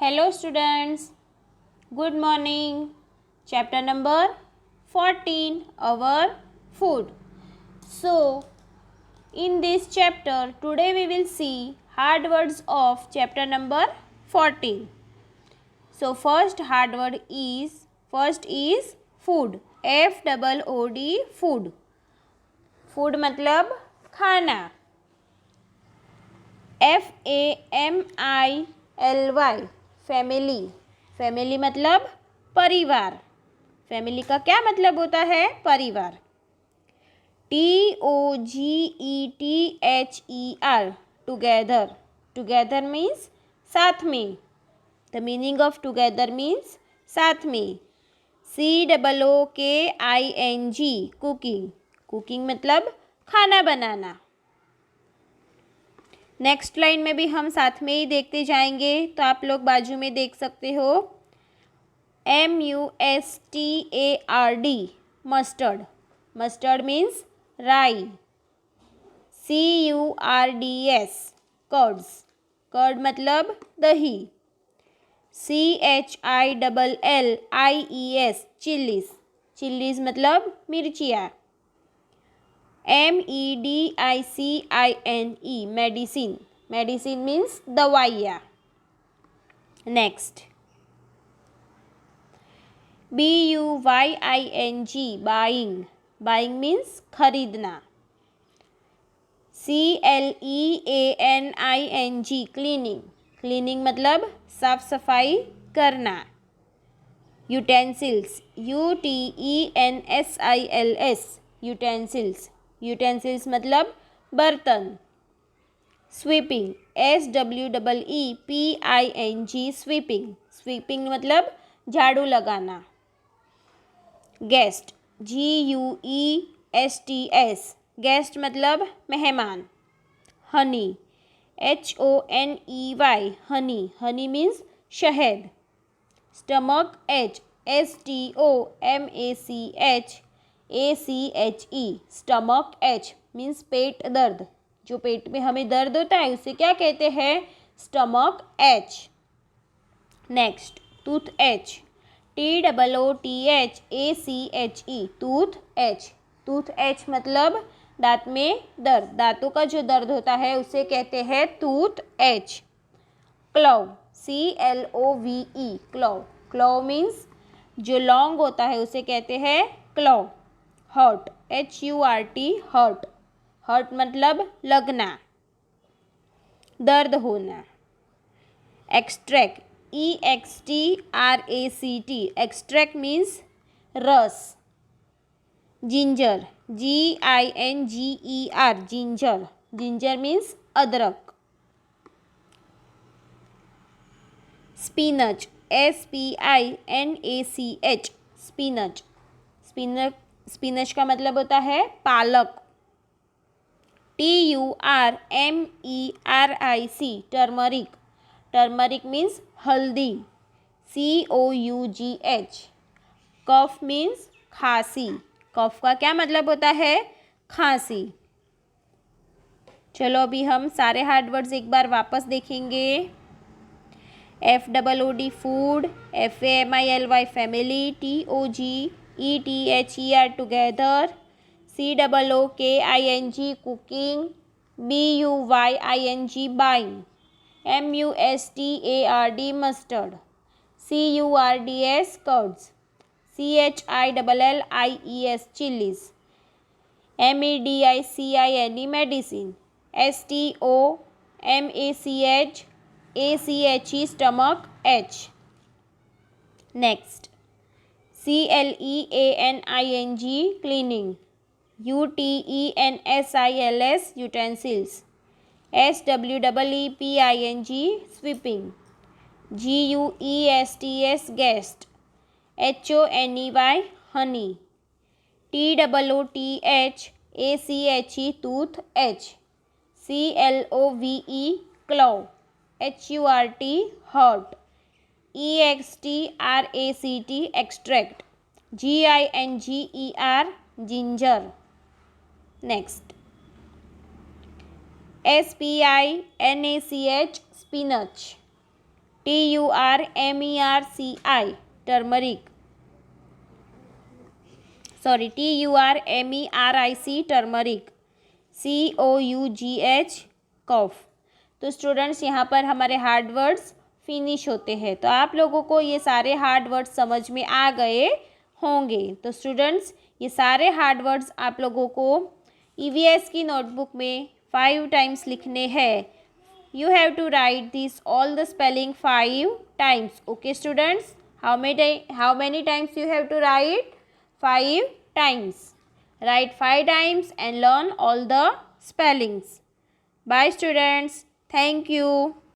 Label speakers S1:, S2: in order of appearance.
S1: Hello students, good morning. Chapter number 14, our food. So, in this chapter, today we will see hard words of chapter number 14. So, first is food. FOOD food. Food मतलब खाना. FAMILY family. Family मतलब परिवार. Family का क्या मतलब होता है? परिवार. TOGETHER together. टुगेदर मीन्स साथ में. The meaning of together means साथ में. COOKING cooking. कुकिंग मतलब खाना बनाना. नेक्स्ट लाइन में भी हम साथ में ही देखते जाएंगे, तो आप लोग बाजू में देख सकते हो MUSTARD मस्टर्ड. मस्टर्ड मीन्स राई. CURDS curds. कर्ड मतलब दही. CHILLIES chillies. चिल्लीज मतलब मिर्चियाँ. MEDICINE medicine. मेडिसिन मीन्स दवाइयाँ. Next BUYING buying. Buying means खरीदना. CLEANING cleaning. क्लीनिंग मतलब साफ सफाई करना. यूटेंसिल्स. UTENSILS utensils. यूटेंसिल्स मतलब बर्तन. स्वीपिंग. SWEEPING sweeping. स्वीपिंग मतलब झाड़ू लगाना. गेस्ट. GUESTS गेस्ट मतलब मेहमान. हनी. HONEY हनी. हनी मीन्स शहद. स्टमक. STOMACHACHE stomach. मीन्स पेट दर्द. जो पेट में हमें दर्द होता है उसे क्या कहते हैं? Stomach. Next tooth. TOOTHACHE tooth. Tooth मतलब दांत में दर्द. दांतों का जो दर्द होता है उसे कहते हैं tooth. Club. CLOVE club. Club means जो लॉन्ग होता है उसे कहते हैं club. Hurt. HURT hurt. Hurt मतलब लगना, दर्द होना. एक्सट्रैक्ट. EXTRACT एक्सट्रैक्ट मीन्स रस. Ginger. GINGER ginger. Ginger means अदरक. स्पिनच. SPINACH spinach. स्पिनच का मतलब होता है पालक. TURMERIC turmeric. टर्मरिक मीन्स हल्दी. COUGH कफ मीन्स खांसी. कफ का क्या मतलब होता है? खांसी. चलो अभी हम सारे हार्ड वर्ड्स एक बार वापस देखेंगे. FOOD food. FAMILY family. TOGETHER together. COOKING cooking. BUYING buying. MUSTARD mustard. CURDS curds. CHILLIES chillies. MEDICINE medicine. STOMACHACHE stomach. Next CLEANING cleaning. UTENSILS utensils. SWEEPING sweeping. GUESTS guest. HONEY honey. TOOTHACHE tooth. CLOVE clove. HURT hurt. EXTRACT extract. GINGER ginger. Next SPINACH spinach. TURMERCI, turmeric. Sorry, TURMERIC, turmeric. COUGH, cough. तो students यहाँ पर हमारे hard words finish होते हैं। तो आप लोगों को ये सारे हार्ड वर्ड्स समझ में आ गए होंगे। तो स्टूडेंट्स ये सारे हार्ड वर्ड्स आप लोगों को EVS की नोटबुक में 5 टाइम्स लिखने हैं। You have to write this all the spelling 5 times. Okay, students? How many times you have to write? 5 times. Write 5 times and learn all the spellings. Bye, students. Thank you.